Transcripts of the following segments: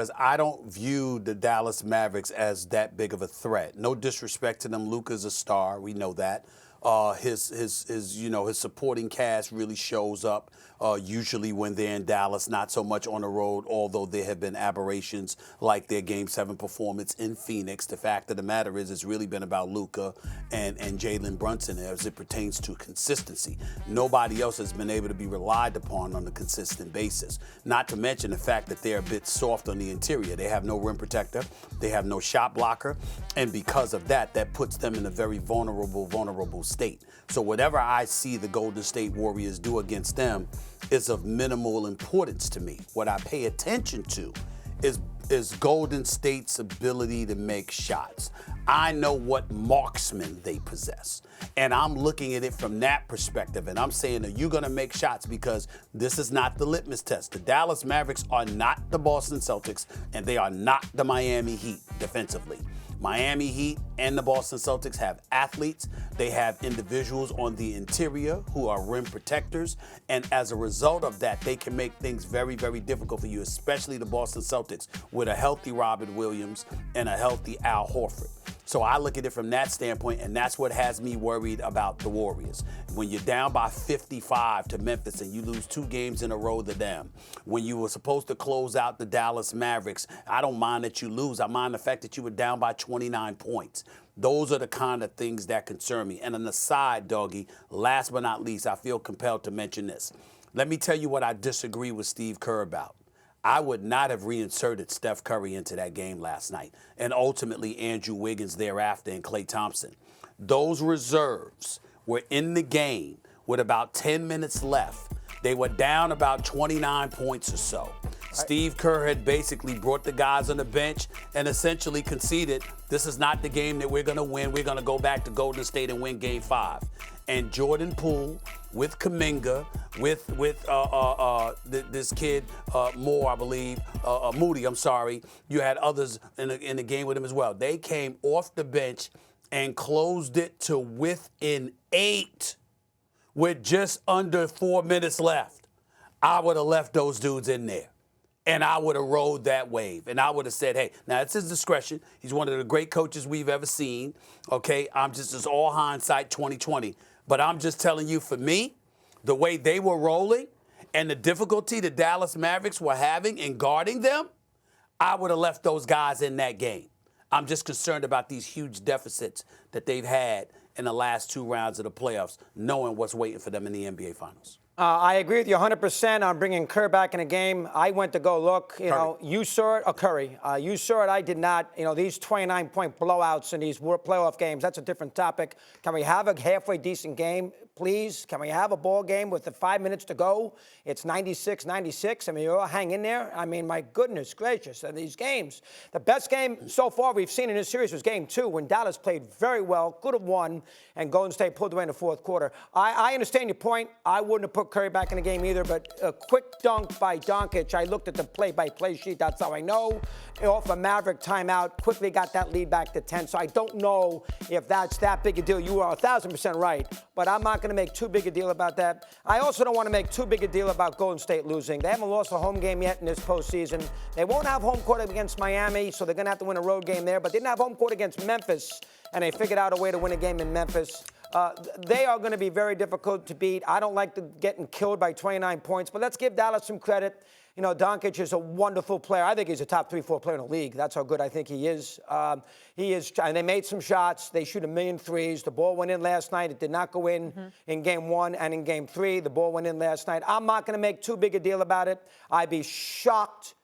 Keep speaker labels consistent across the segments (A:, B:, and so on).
A: Because I don't view the Dallas Mavericks as that big of a threat. No disrespect to them. Luka's a star. We know that. His supporting cast really shows up usually when they're in Dallas, not so much on the road, although there have been aberrations like their Game 7 performance in Phoenix. The fact of the matter is it's really been about Luka and Jalen Brunson as it pertains to consistency. Nobody else has been able to be relied upon on a consistent basis. Not to mention the fact that they're a bit soft on the interior. They have no rim protector. They have no shot blocker. And because of that, that puts them in a very vulnerable state. So whatever I see the Golden State Warriors do against them is of minimal importance to me. What I pay attention to is Golden State's ability to make shots. I know what marksmen they possess. And I'm looking at it from that perspective. And I'm saying, are you going to make shots? Because this is not the litmus test. The Dallas Mavericks are not the Boston Celtics, and they are not the Miami Heat defensively. Miami Heat and the Boston Celtics have athletes. They have individuals on the interior who are rim protectors. And as a result of that, they can make things very, very difficult for you, especially the Boston Celtics with a healthy Robert Williams and a healthy Al Horford. So I look at it from that standpoint, and that's what has me worried about the Warriors. When you're down by 55 to Memphis and you lose 2 games in a row to them, when you were supposed to close out the Dallas Mavericks, I don't mind that you lose. I mind the fact that you were down by 29 points. Those are the kind of things that concern me. And on the side, Doggy, last but not least, I feel compelled to mention this. Let me tell you what I disagree with Steve Kerr about. I would not have reinserted Steph Curry into that game last night, and ultimately Andrew Wiggins thereafter and Klay Thompson. Those reserves were in the game with about 10 minutes left. They were down about 29 points or so. Steve Kerr had basically brought the guys on the bench and essentially conceded, this is not the game that we're going to win. We're going to go back to Golden State and win Game 5. And Jordan Poole with Kuminga, with this kid Moore, I believe, Moody, I'm sorry. You had others in the game with him as well. They came off the bench and closed it to within 8 with just under 4 minutes left. I would have left those dudes in there. And I would have rode that wave. And I would have said, hey, now it's his discretion. He's one of the great coaches we've ever seen. Okay, it's all hindsight 2020. But I'm just telling you, for me, the way they were rolling and the difficulty the Dallas Mavericks were having in guarding them, I would have left those guys in that game. I'm just concerned about these huge deficits that they've had in the last 2 rounds of the playoffs, knowing what's waiting for them in the NBA Finals.
B: I agree with you 100% on bringing Kerr back in the game. I went to go look. You saw it. Curry. You saw it. I did not. These 29-point blowouts in these playoff games, that's a different topic. Can we have a halfway decent game, please? Can we have a ball game with the 5 minutes to go? It's 96-96. I mean, you all hang in there. I mean, my goodness gracious, these games. The best game so far we've seen in this series was Game 2 when Dallas played very well, could have won, and Golden State pulled away in the fourth quarter. I understand your point. I wouldn't have put Curry back in the game either, but a quick dunk by Doncic. I looked at the play-by-play sheet. That's how I know. Off a Maverick timeout, quickly got that lead back to 10. So I don't know if that's that big a deal. You are 1,000% right, but I'm not going to make too big a deal about that. I also don't want to make too big a deal about Golden State losing. They haven't lost a home game yet in this postseason. They won't have home court against Miami, so they're going to have to win a road game there, but they didn't have home court against Memphis, and they figured out a way to win a game in Memphis. They are going to be very difficult to beat. I don't like getting killed by 29 points, but let's give Dallas some credit. Doncic is a wonderful player. I think he's a top 3-4 player in the league. That's how good I think he is. And they made some shots. They shoot 1,000,000 threes. The ball went in last night. It did not go in Game 1 and in Game 3. The ball went in last night. I'm not going to make too big a deal about it. I'd be shocked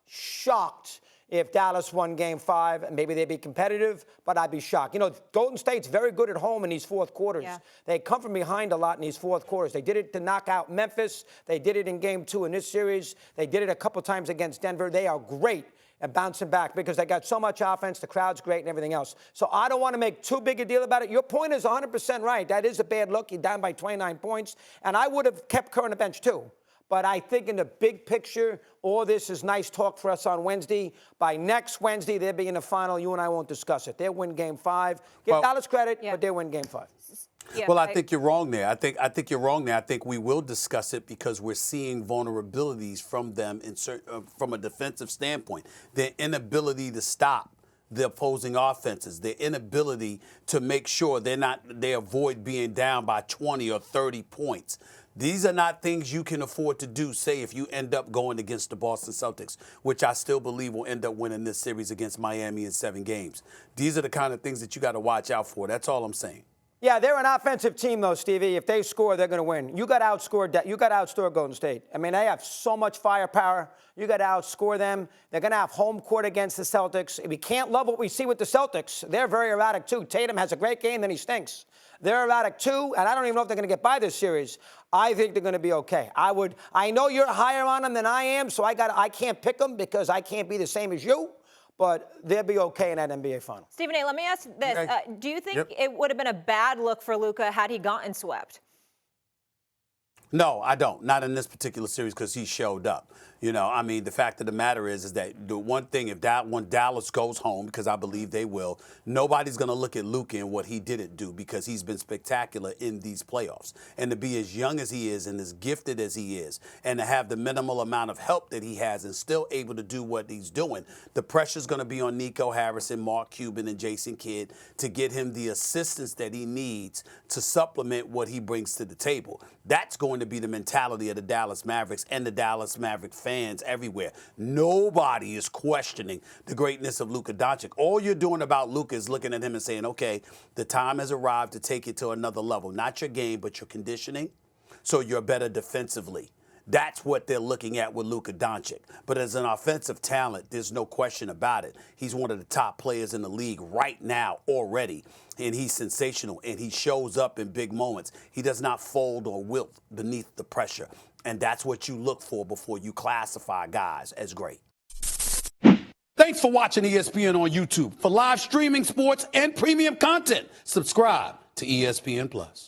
B: if Dallas won Game 5, and maybe they'd be competitive, but I'd be shocked. Golden State's very good at home in these fourth quarters. Yeah. They come from behind a lot in these fourth quarters. They did it to knock out Memphis. They did it in Game 2 in this series. They did it a couple times against Denver. They are great at bouncing back because they got so much offense, the crowd's great, and everything else. So I don't want to make too big a deal about it. Your point is 100% right. That is a bad look. You're down by 29 points. And I would have kept Kerr on the bench, too. But I think in the big picture, all this is nice talk for us on Wednesday. By next Wednesday, they'll be in the final. You and I won't discuss it. They'll win Game 5. Give Dallas credit, but they'll win Game 5.
C: Yeah,
A: Well, I think you're wrong there. I think you're wrong there. I think we will discuss it because we're seeing vulnerabilities from them from a defensive standpoint. Their inability to stop the opposing offenses, their inability to make sure they avoid being down by 20 or 30 points. These are not things you can afford to do, say, if you end up going against the Boston Celtics, which I still believe will end up winning this series against Miami in 7 games. These are the kind of things that you got to watch out for. That's all I'm saying.
B: Yeah, they're an offensive team, though, Stevie. If they score, they're going to win. You got outscored. You got to outscore Golden State. I mean, they have so much firepower. You got to outscore them. They're going to have home court against the Celtics. We can't love what we see with the Celtics. They're very erratic, too. Tatum has a great game, then he stinks. They're erratic, too, and I don't even know if they're going to get by this series. I think they're going to be okay. I know you're higher on them than I am, so I can't pick them because I can't be the same as you. But they'll be okay in that NBA final.
C: Stephen A., let me ask this.
A: Okay.
C: Do you think it would have been a bad look for Luka had he gotten swept?
A: No, I don't. Not in this particular series because he showed up. You know, I mean, the fact of the matter is that the one thing, when Dallas goes home, because I believe they will, nobody's going to look at Luka and what he didn't do because he's been spectacular in these playoffs. And to be as young as he is and as gifted as he is and to have the minimal amount of help that he has and still able to do what he's doing, the pressure's going to be on Nico Harrison, Mark Cuban, and Jason Kidd to get him the assistance that he needs to supplement what he brings to the table. That's going to be the mentality of the Dallas Mavericks and the Dallas Maverick fans everywhere. Nobody is questioning the greatness of Luka Doncic. All you're doing about Luka is looking at him and saying, okay, the time has arrived to take it to another level. Not your game, but your conditioning, so you're better defensively. That's what they're looking at with Luka Doncic. But as an offensive talent, there's no question about it. He's one of the top players in the league right now already, and he's sensational, and he shows up in big moments. He does not fold or wilt beneath the pressure, and that's what you look for before you classify guys as great. Thanks for watching ESPN on YouTube. For live streaming, sports, and premium content, subscribe to ESPN+.